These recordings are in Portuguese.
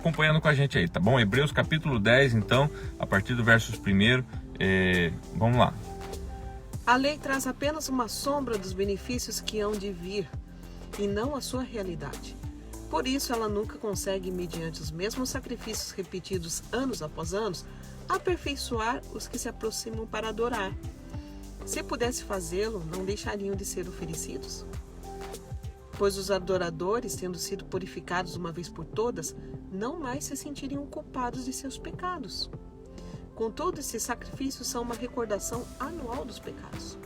acompanhando com a gente aí, tá bom? Hebreus capítulo 10, então, a partir do versos 1, vamos lá. A lei traz apenas uma sombra dos benefícios que hão de vir, e não a sua realidade. Por isso, ela nunca consegue, mediante os mesmos sacrifícios repetidos anos após anos, aperfeiçoar os que se aproximam para adorar. Se pudesse fazê-lo, não deixariam de ser oferecidos? Pois os adoradores, tendo sido purificados uma vez por todas, não mais se sentiriam culpados de seus pecados. Contudo, esses sacrifícios são uma recordação anual dos pecados.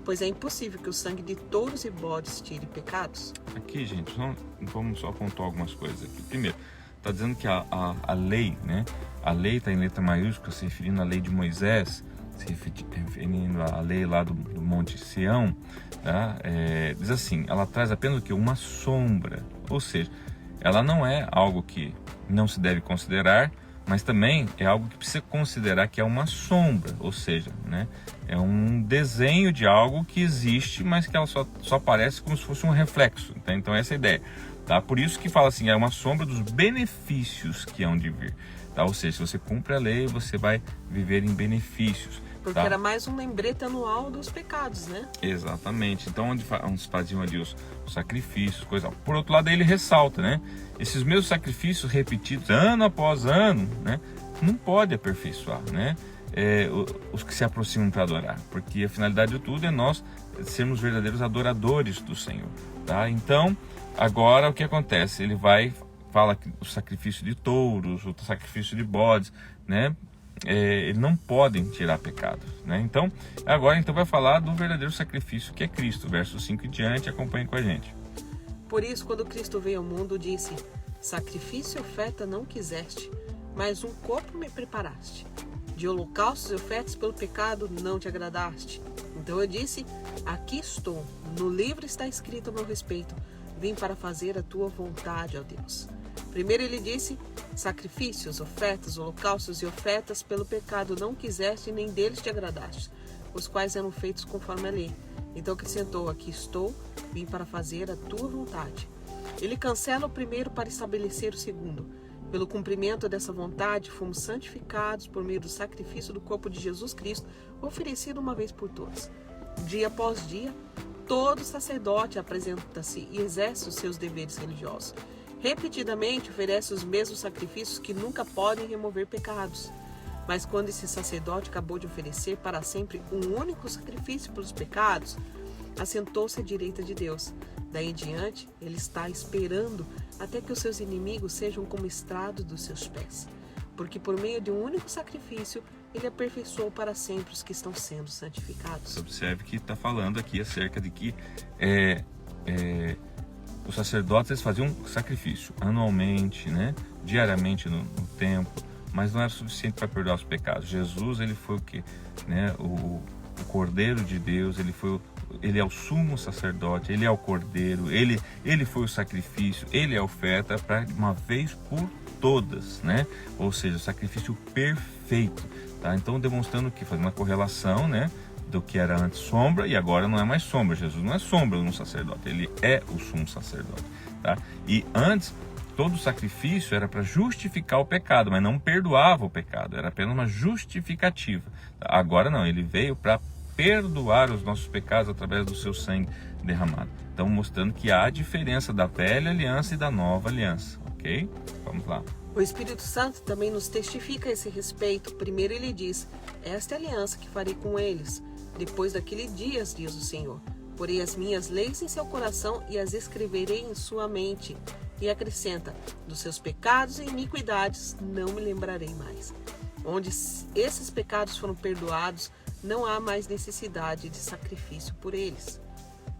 Pois é impossível que o sangue de touros e bodes tire pecados. Aqui, gente, vamos só pontuar algumas coisas aqui. Primeiro, está dizendo que a lei, né? A lei está em letra maiúscula, se referindo à lei de Moisés, se referindo à lei lá do Monte Sião, tá? Diz assim, ela traz apenas o quê? Uma sombra, ou seja, ela não é algo que não se deve considerar, mas também é algo que precisa considerar que é uma sombra, ou seja, né, é um desenho de algo que existe, mas que ela só aparece como se fosse um reflexo, tá? Então essa é a ideia, tá? Por isso que fala assim, é uma sombra dos benefícios que hão de vir, tá? Ou seja, se você cumpre a lei, você vai viver em benefícios. Porque era mais um lembrete anual dos pecados, né? Exatamente. Então, onde faziam ali os sacrifícios, coisa. Por outro lado, ele ressalta, né? Esses mesmos sacrifícios repetidos ano após ano, né? Não pode aperfeiçoar, né? Os que se aproximam para adorar. Porque a finalidade de tudo é nós sermos verdadeiros adoradores do Senhor, tá? Então, agora o que acontece? Ele fala que o sacrifício de touros, o sacrifício de bodes, né? Eles não podem tirar pecados, né? Então, agora vai falar do verdadeiro sacrifício que é Cristo, verso 5 em diante, acompanhe com a gente. Por isso, quando Cristo veio ao mundo, disse: sacrifício e oferta não quiseste, mas um corpo me preparaste. De holocaustos e ofertas pelo pecado não te agradaste. Então eu disse: aqui estou, no livro está escrito a meu respeito, vim para fazer a tua vontade, ó Deus. Primeiro ele disse: sacrifícios, ofertas, holocaustos e ofertas pelo pecado não quiseste, nem deles te agradaste, os quais eram feitos conforme a lei. Então acrescentou: aqui estou, vim para fazer a tua vontade. Ele cancela o primeiro para estabelecer o segundo. Pelo cumprimento dessa vontade, fomos santificados por meio do sacrifício do corpo de Jesus Cristo, oferecido uma vez por todas. Dia após dia, todo sacerdote apresenta-se e exerce os seus deveres religiosos. Repetidamente oferece os mesmos sacrifícios que nunca podem remover pecados. Mas quando esse sacerdote acabou de oferecer para sempre um único sacrifício pelos pecados, assentou-se à direita de Deus. Daí em diante, ele está esperando até que os seus inimigos sejam como estrado dos seus pés. Porque por meio de um único sacrifício, ele aperfeiçoou para sempre os que estão sendo santificados. Observe que está falando aqui acerca de que os sacerdotes eles faziam sacrifício anualmente, né? Diariamente no templo, mas não era suficiente para perdoar os pecados. Jesus, ele foi o quê? Né? O Cordeiro de Deus, ele é o sumo sacerdote, ele é o Cordeiro, ele foi o sacrifício, ele é a oferta para uma vez por todas, né? Ou seja, o sacrifício perfeito, tá? Então demonstrando que faz uma correlação, né? Do que era antes sombra e agora não é mais sombra. Jesus não é sombra no sacerdote, ele é o sumo sacerdote, tá? E antes todo sacrifício era para justificar o pecado, mas não perdoava o pecado, era apenas uma justificativa. Agora não, ele veio para perdoar os nossos pecados através do seu sangue derramado. Então mostrando que há diferença da velha aliança e da nova aliança, ok? Vamos lá. O Espírito Santo também nos testifica a esse respeito. Primeiro ele diz: esta é a aliança que farei com eles depois daquele dia, diz o Senhor. Porei as minhas leis em seu coração e as escreverei em sua mente. E acrescenta: dos seus pecados e iniquidades não me lembrarei mais. Onde esses pecados foram perdoados, não há mais necessidade de sacrifício por eles.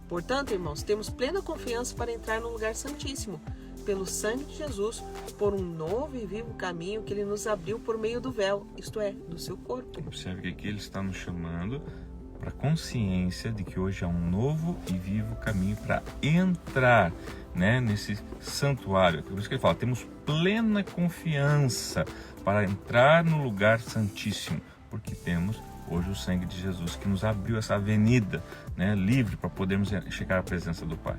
Portanto, irmãos, temos plena confiança para entrar no lugar santíssimo, pelo sangue de Jesus, por um novo e vivo caminho que ele nos abriu por meio do véu, isto é, do seu corpo. Observe que aqui ele está nos chamando para a consciência de que hoje há um novo e vivo caminho para entrar, né, nesse santuário. Por isso que ele fala, temos plena confiança para entrar no lugar santíssimo, porque temos hoje o sangue de Jesus que nos abriu essa avenida, né, livre para podermos chegar à presença do Pai.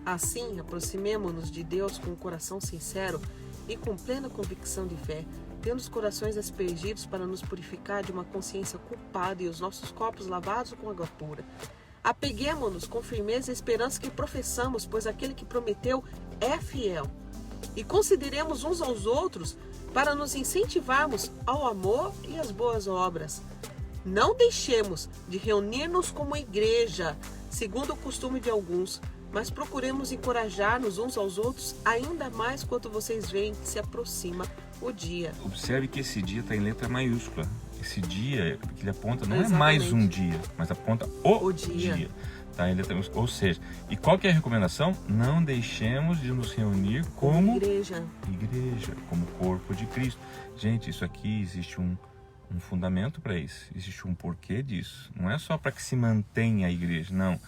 Assim, aproximemo-nos de Deus com um coração sincero e com plena convicção de fé, tendo os corações aspergidos para nos purificar de uma consciência culpada e os nossos corpos lavados com água pura. Apeguemo-nos com firmeza à esperança que professamos, pois aquele que prometeu é fiel. E consideremos uns aos outros para nos incentivarmos ao amor e às boas obras. Não deixemos de reunir-nos como igreja, segundo o costume de alguns, mas procuremos encorajar-nos uns aos outros, ainda mais quando vocês veem que se aproxima o dia. Observe que esse dia está em letra maiúscula. Esse dia que ele aponta não Exatamente. é mais um dia, mas aponta o dia. Tá? Ou seja, e qual que é a recomendação? Não deixemos de nos reunir como igreja, como corpo de Cristo. Gente, isso aqui existe um fundamento para isso, existe um porquê disso. Não é só para que se mantenha a igreja, não.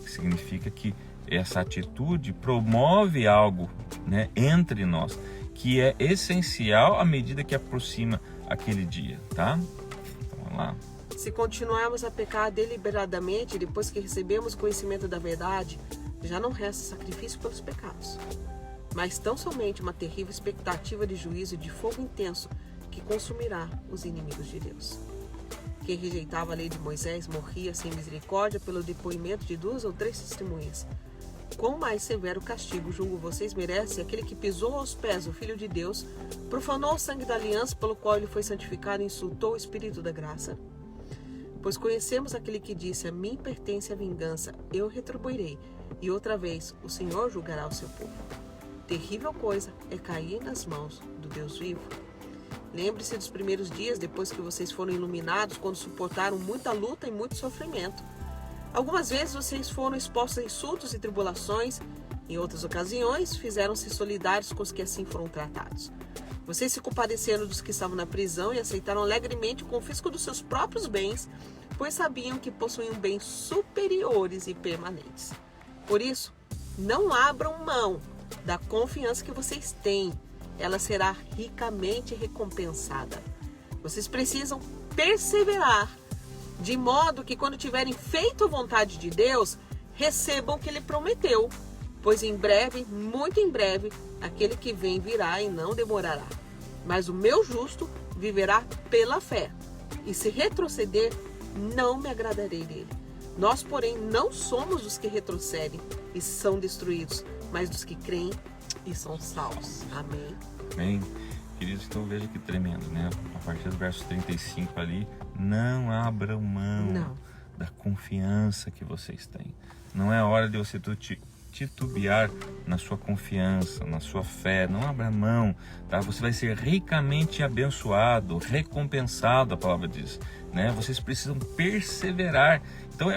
Significa que essa atitude promove algo, né, entre nós, que é essencial à medida que aproxima aquele dia, tá? Então, vamos lá. Se continuarmos a pecar deliberadamente depois que recebemos conhecimento da verdade, já não resta sacrifício pelos pecados, mas tão somente uma terrível expectativa de juízo de fogo intenso que consumirá os inimigos de Deus. Quem rejeitava a lei de Moisés morria sem misericórdia pelo depoimento de 2 ou 3 testemunhas. Quão mais severo castigo, julgo vocês, merece aquele que pisou aos pés o Filho de Deus, profanou o sangue da aliança pelo qual ele foi santificado e insultou o Espírito da graça? Pois conhecemos aquele que disse: a mim pertence a vingança, eu retribuirei, e outra vez o Senhor julgará o seu povo. Terrível coisa é cair nas mãos do Deus vivo. Lembre-se dos primeiros dias depois que vocês foram iluminados, quando suportaram muita luta e muito sofrimento. Algumas vezes vocês foram expostos a insultos e tribulações, em outras ocasiões fizeram-se solidários com os que assim foram tratados. Vocês se compadeceram dos que estavam na prisão e aceitaram alegremente o confisco dos seus próprios bens, pois sabiam que possuíam bens superiores e permanentes. Por isso, não abram mão da confiança que vocês têm. Ela será ricamente recompensada. Vocês precisam perseverar, de modo que quando tiverem feito a vontade de Deus, recebam o que Ele prometeu, pois em breve, muito em breve, aquele que vem virá e não demorará. Mas o meu justo viverá pela fé, e se retroceder, não me agradarei dele. Nós, porém, não somos dos que retrocedem e são destruídos, mas dos que creem e são salvos. Amém. Amém. Queridos, então veja que tremendo, né? A partir do verso 35 ali, não abram mão da confiança que vocês têm. Não é hora de você titubear na sua confiança, na sua fé. Não abra mão, tá? Você vai ser ricamente abençoado, recompensado, a palavra diz, né? Vocês precisam perseverar. Então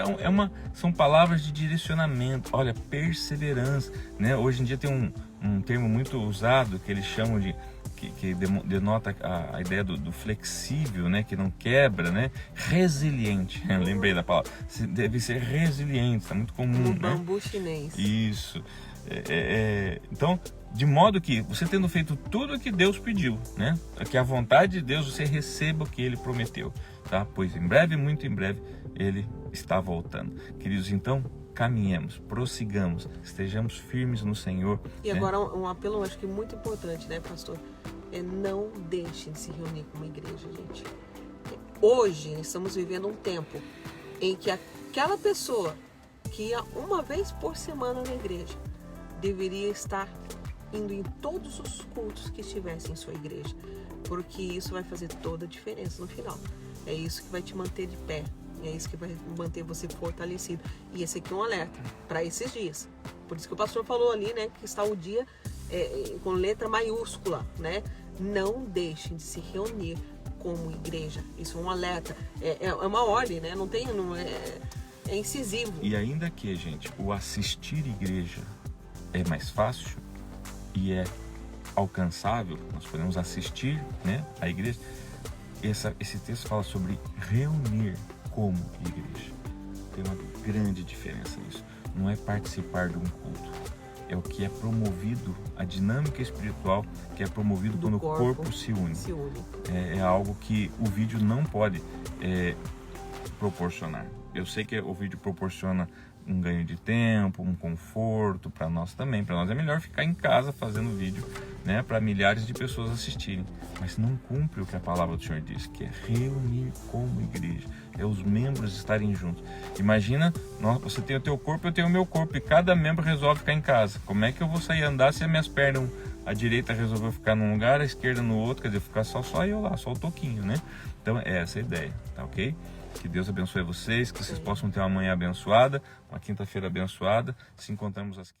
são palavras de direcionamento. Olha, perseverança, né? Hoje em dia tem um termo muito usado que eles chamam de que denota a ideia do flexível, né? Que não quebra, né? Resiliente. Lembrei da palavra. Você deve ser resiliente, está muito comum, né? Bambu chinês. Isso. Então, de modo que você tendo feito tudo o que Deus pediu, né? Que a vontade de Deus você receba o que Ele prometeu, tá? Pois em breve, muito em breve, Ele está voltando. Queridos, então, caminhemos, prossigamos, estejamos firmes no Senhor. E agora um apelo, acho que muito importante, né, pastor? Não deixem de se reunir como igreja, gente. Hoje, estamos vivendo um tempo em que aquela pessoa que ia uma vez por semana na igreja deveria estar indo em todos os cultos que estivessem em sua igreja, porque isso vai fazer toda a diferença no final. É isso que vai te manter de pé. É isso que vai manter você fortalecido. E esse aqui é um alerta para esses dias. Por isso que o pastor falou ali, né, que está o dia com letra maiúscula, né? Não deixem de se reunir como igreja. Isso é um alerta. É uma ordem, né? É incisivo. E ainda que, gente, o assistir igreja é mais fácil e é alcançável, nós podemos assistir, né, a igreja. Esse texto fala sobre reunir como igreja. Tem uma grande diferença nisso. Não é participar de um culto. É o que é promovido, a dinâmica espiritual que é promovido quando o corpo se une. É algo que o vídeo não pode proporcionar. Eu sei que o vídeo proporciona um ganho de tempo, um conforto para nós também. Para nós é melhor ficar em casa fazendo vídeo, né, para milhares de pessoas assistirem. Mas não cumpre o que a palavra do Senhor diz, que é reunir como igreja, é os membros estarem juntos. Imagina, você tem o teu corpo, eu tenho o meu corpo, e cada membro resolve ficar em casa. Como é que eu vou sair andar se as minhas pernas, a direita resolveu ficar num lugar, a esquerda no outro, quer dizer, ficar só eu lá, só o toquinho, né? Então é essa a ideia, tá ok? Que Deus abençoe vocês, que vocês possam ter uma manhã abençoada, uma quinta-feira abençoada. Se encontramos às 15h.